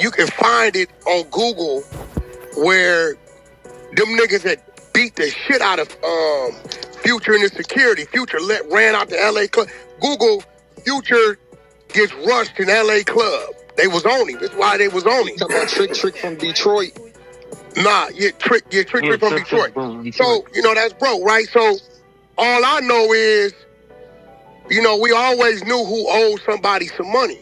you can find it on Google where them niggas had beat the shit out of Future and his security. Future ran out the LA club. Google Future gets rushed in LA club. They was on him. That's why they was on him. Talking about Trick from Detroit. Nah, Trick from Detroit. So, that's broke, right? So all I know is, we always knew who owed somebody some money.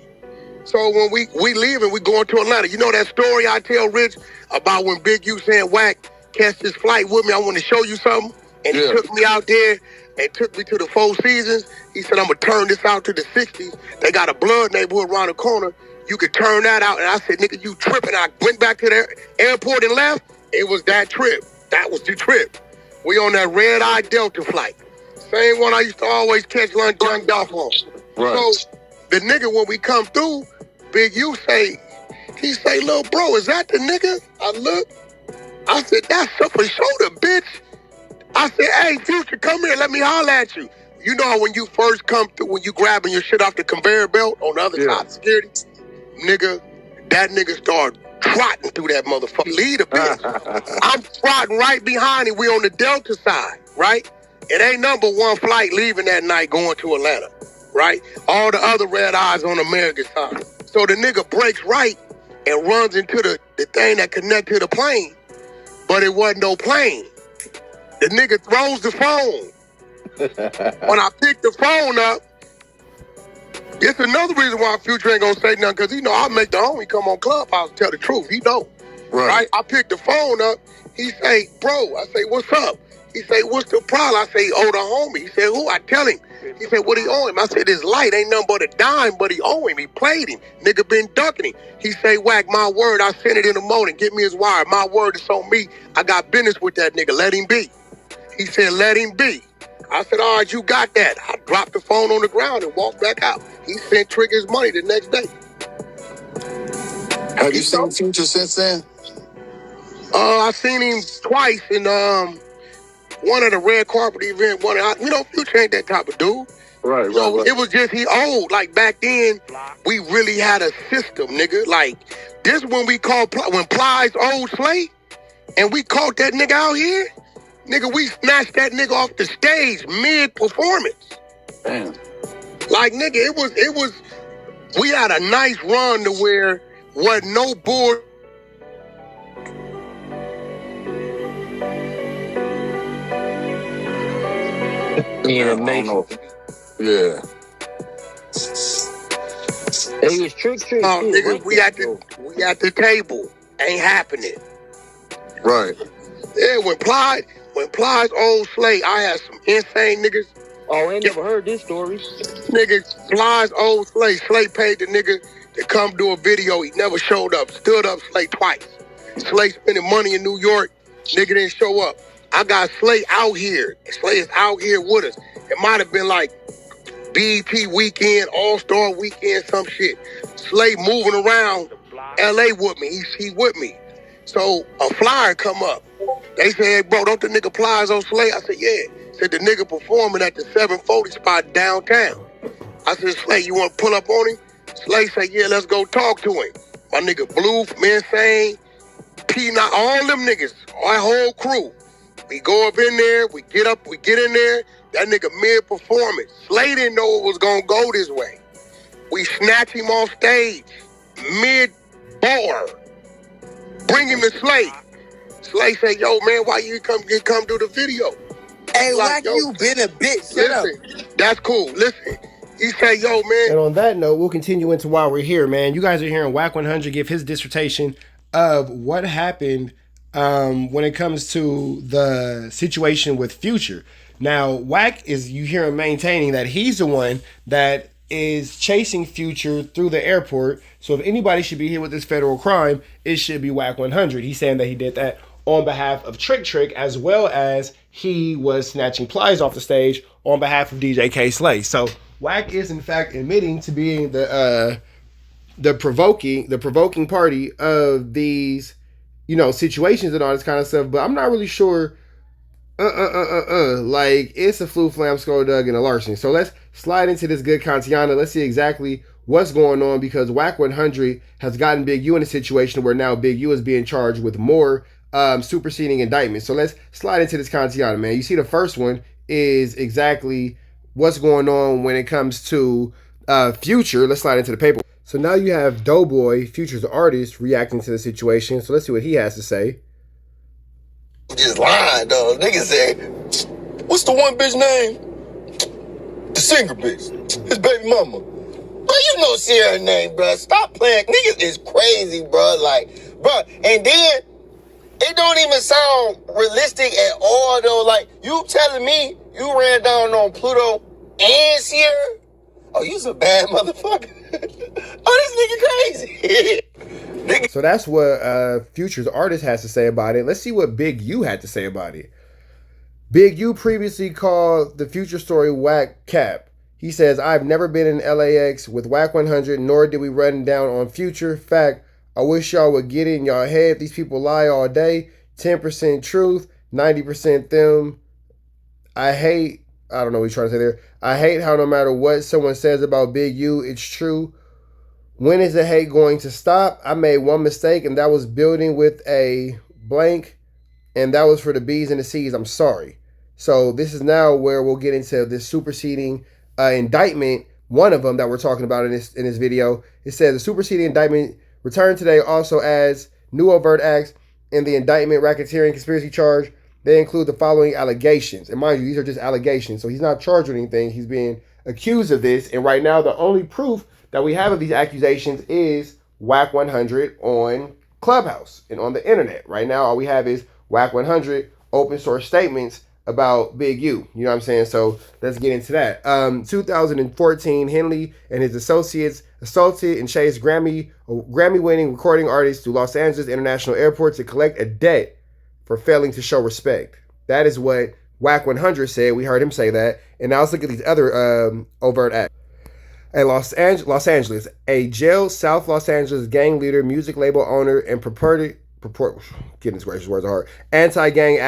So when we leave and we going to Atlanta, you know that story I tell Rich about when Big U saying, Wack, catch this flight with me, I want to show you something. And he took me out there and took me to the Four Seasons. He said, I'm going to turn this out to the 60s. They got a blood neighborhood around the corner. You could turn that out. And I said, nigga, you tripping. I went back to the airport and left. It was that trip. That was the trip. We on that red-eye Delta flight. Same one I used to always catch lunch junked off on. Right. So the nigga, when we come through, Big U he say, little bro, is that the nigga? I look. I said, that's for shoulder, bitch. I said, hey, Future, come here. Let me holler at you. You know when you first come through, when you grabbing your shit off the conveyor belt on the other side of security? Nigga, that nigga started trotting through that motherfucker. Lead a bitch. I'm trotting right behind him. We on the Delta side, right? It ain't number one flight leaving that night going to Atlanta, right? All the other red eyes on American side. So the nigga breaks right and runs into the thing that connect to the plane, but it wasn't no plane. The nigga throws the phone. When I pick the phone up, it's another reason why Future ain't gonna say nothing, because I make the homie come on Clubhouse and tell the truth. He don't. Right? I pick the phone up. He say, bro, I say, what's up? He say, what's the problem? I say, oh, the homie. He said, who? I tell him. He said, what he owe him? I said, his light ain't nothing but a dime, but he owe him. He played him. Nigga been ducking him. He say, Wack, my word, I sent it in the morning. Get me his wire. My word is on me. I got business with that nigga. Let him be. He said, let him be. I said, all right, you got that. I dropped the phone on the ground and walked back out. He sent Trick his money the next day. Have you seen Future since then? I seen him twice in one of the red carpet events. Future ain't that type of dude. Right. It was just he old. Like back then, we really had a system, nigga. Like this when we called when Plies old Slay, and we caught that nigga out here. Nigga, we snatched that nigga off the stage mid-performance. Damn. Like, nigga, it was, we had a nice run to where wasn't no bull. Yeah, amazing. Yeah. It was Trick. Nigga, we at the table. Ain't happening. Right. Yeah, when Plies old Slay, I had some insane niggas. Oh, I ain't never heard this story. Nigga, Plies old Slay. Slay paid the nigga to come do a video. He never showed up. Stood up Slay twice. Slay spending money in New York. Nigga didn't show up. I got Slay out here. Slay is out here with us. It might have been like BET weekend, All-Star weekend, some shit. Slay moving around LA with me. He with me. So a flyer come up. They said, hey, bro, don't the nigga Plies on Slay? I said, yeah. Said the nigga performing at the 740 spot downtown. I said, Slay, you want to pull up on him? Slay said, yeah, let's go talk to him. My nigga Blue from Insane, P9, all them niggas, our whole crew. We go up in there, we get in there, that nigga mid-performance. Slay didn't know it was gonna go this way. We snatch him off stage, mid-bar. Bring him to Slay. Slay say, yo, man, why you come do the video? Hey, like, you been a bitch. Listen, that's cool. Listen, he say, yo, man. And on that note, we'll continue into why we're here, man. You guys are hearing Wack 100 give his dissertation of what happened when it comes to the situation with Future. Now, Wack you hear him maintaining that he's the one that is chasing Future through the airport. So if anybody should be here with this federal crime, it should be Wack 100. He's saying that he did that on behalf of Trick, as well as he was snatching Plies off the stage on behalf of DJ K Slay. So Wack is in fact admitting to being the provoking party of these, situations and all this kind of stuff. But I'm not really sure. Like it's a flu, flam, skull, dug, and a larceny. So let's slide into this good Kantiana. Let's see exactly what's going on, because Wack 100 has gotten Big U in a situation where now Big U is being charged with more superseding indictments. So let's slide into this Kantiana, man. You see the first one is exactly what's going on when it comes to Future. Let's slide into the paper. So now you have Doughboy, Future's artist, reacting to the situation. So let's see what he has to say. Just lying, though. Nigga said, what's the one bitch name? The singer bitch. His baby mama. Bro, you know she her name, bro. Stop playing. Niggas is crazy, bro. Like, bro. And then, it don't even sound realistic at all, though. Like, you telling me you ran down on Pluto and Sierra? Oh, you's a bad motherfucker. Oh, this nigga crazy. So that's what Future's artist has to say about it. Let's see what Big U had to say about it. Big U previously called the Future story whack cap. He says, I've never been in LAX with Wack 100, nor did we run down on Future. Fact, I wish y'all would get in y'all head. These people lie all day. 10% truth, 90% them. I don't know what he's trying to say there. I hate how no matter what someone says about Big U, it's true. When is the hate going to stop? I made one mistake, and that was building with a blank, and that was for the B's and the C's. I'm sorry. So this is now where we'll get into this superseding indictment, one of them that we're talking about in this video. It says the superseding indictment returned today also adds new overt acts in the indictment racketeering conspiracy charge. They include the following allegations. And mind you, these are just allegations. So he's not charged with anything. He's being accused of this. And right now, the only proof that we have of these accusations is Wack 100 on Clubhouse and on the internet. Right now, all we have is Wack 100 open source statements about Big U. You know what I'm saying? So let's get into that. 2014, Henley and his associates assaulted and chased Grammy-winning recording artists to Los Angeles International Airport to collect a debt for failing to show respect. That is what Wack 100 said. We heard him say that. And now let's look at these other overt acts. At Los Angeles, a jailed South Los Angeles gang leader, music label owner, and goodness gracious, words are hard, anti-gang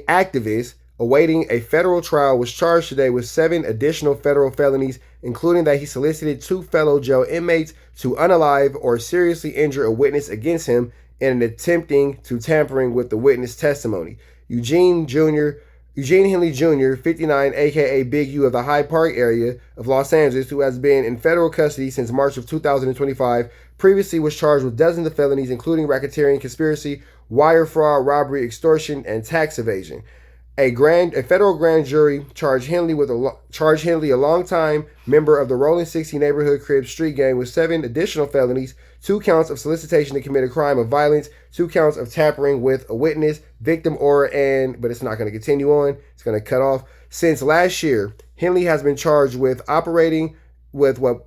activist awaiting a federal trial was charged today with 7 additional federal felonies, including that he solicited 2 fellow jail inmates to unalive or seriously injure a witness against him in an attempting to tampering with the witness testimony. Eugene Henley Jr., 59, aka Big U of the Hyde Park area of Los Angeles, who has been in federal custody since March of 2025, previously was charged with dozens of felonies, including racketeering, conspiracy, wire fraud, robbery, extortion, and tax evasion. A federal grand jury charged Henley, a longtime member of the Rolling 60 neighborhood crib street gang, with 7 additional felonies, 2 counts of solicitation to commit a crime of violence, 2 counts of tampering with a witness, victim, but it's not going to continue on. It's going to cut off. Since last year, Henley has been charged with operating what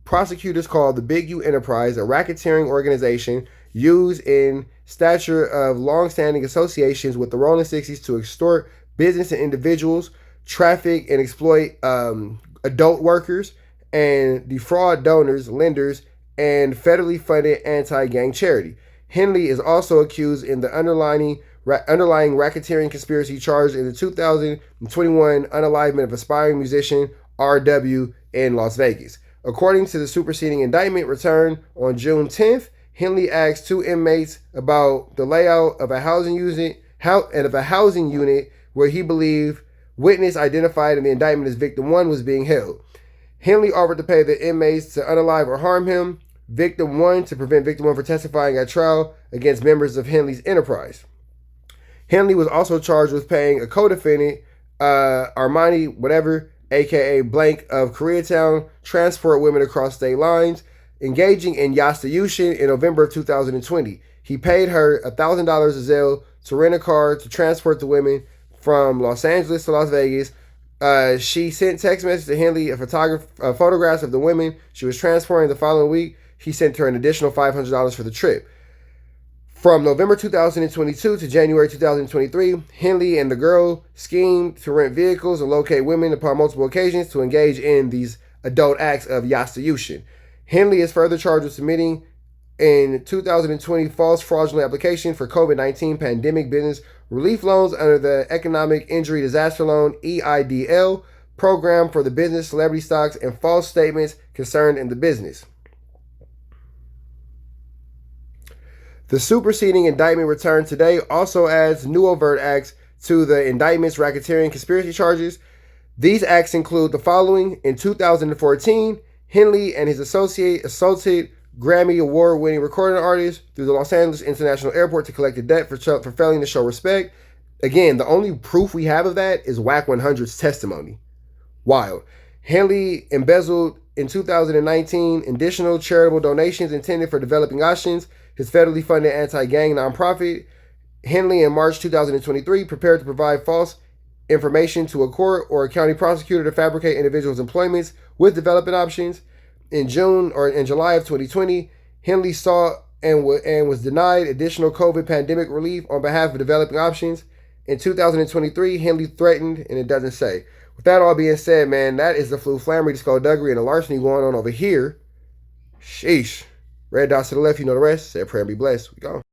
prosecutors call the Big U Enterprise, a racketeering organization used in stature of long-standing associations with the Rolling 60s to extort business and individuals, traffic and exploit adult workers, and defraud donors, lenders, and federally funded anti-gang charity. Henley is also accused in the underlying racketeering conspiracy charge in the 2021 unalivement of aspiring musician R.W. in Las Vegas. According to the superseding indictment returned on June 10th, Henley asked 2 inmates about the layout of a housing unit where he believed witness identified in the indictment as victim 1 was being held. Henley offered to pay the inmates to unalive or harm him, victim 1 to prevent victim 1 from testifying at trial against members of Henley's enterprise. Henley was also charged with paying a co-defendant, Armani whatever, aka Blank of Koreatown, transport women across state lines, engaging in Yastayushin in November of 2020. He paid her $1,000 a Zelle to rent a car to transport the women from Los Angeles to Las Vegas. She sent text messages to Henley photographs of the women she was transporting. The following week, he sent her an additional $500 for the trip. From November 2022 to January 2023, Henley and the girl schemed to rent vehicles and locate women upon multiple occasions to engage in these adult acts of Yastayushin. Henley is further charged with submitting in 2020 false fraudulent application for COVID-19 pandemic business relief loans under the Economic Injury Disaster Loan, EIDL, program for the business, celebrity stocks, and false statements concerned in the business. The superseding indictment returned today also adds new overt acts to the indictment's racketeering conspiracy charges. These acts include the following. In 2014, Henley and his associate assaulted Grammy Award-winning recording artist through the Los Angeles International Airport to collect a debt for failing to show respect. Again, the only proof we have of that is Wack 100's testimony. Wild. Henley embezzled in 2019 additional charitable donations intended for developing options, his federally funded anti-gang nonprofit. Henley in March 2023 prepared to provide false information to a court or a county prosecutor to fabricate individuals' employments with development options. In July of 2020, Henley sought and was denied additional COVID pandemic relief on behalf of developing options. In 2023, Henley threatened, and it doesn't say. With that all being said, man, that is the flammery, the skullduggery, and the larceny going on over here. Sheesh. Red dots to the left, you know the rest. Say a prayer and be blessed. We go.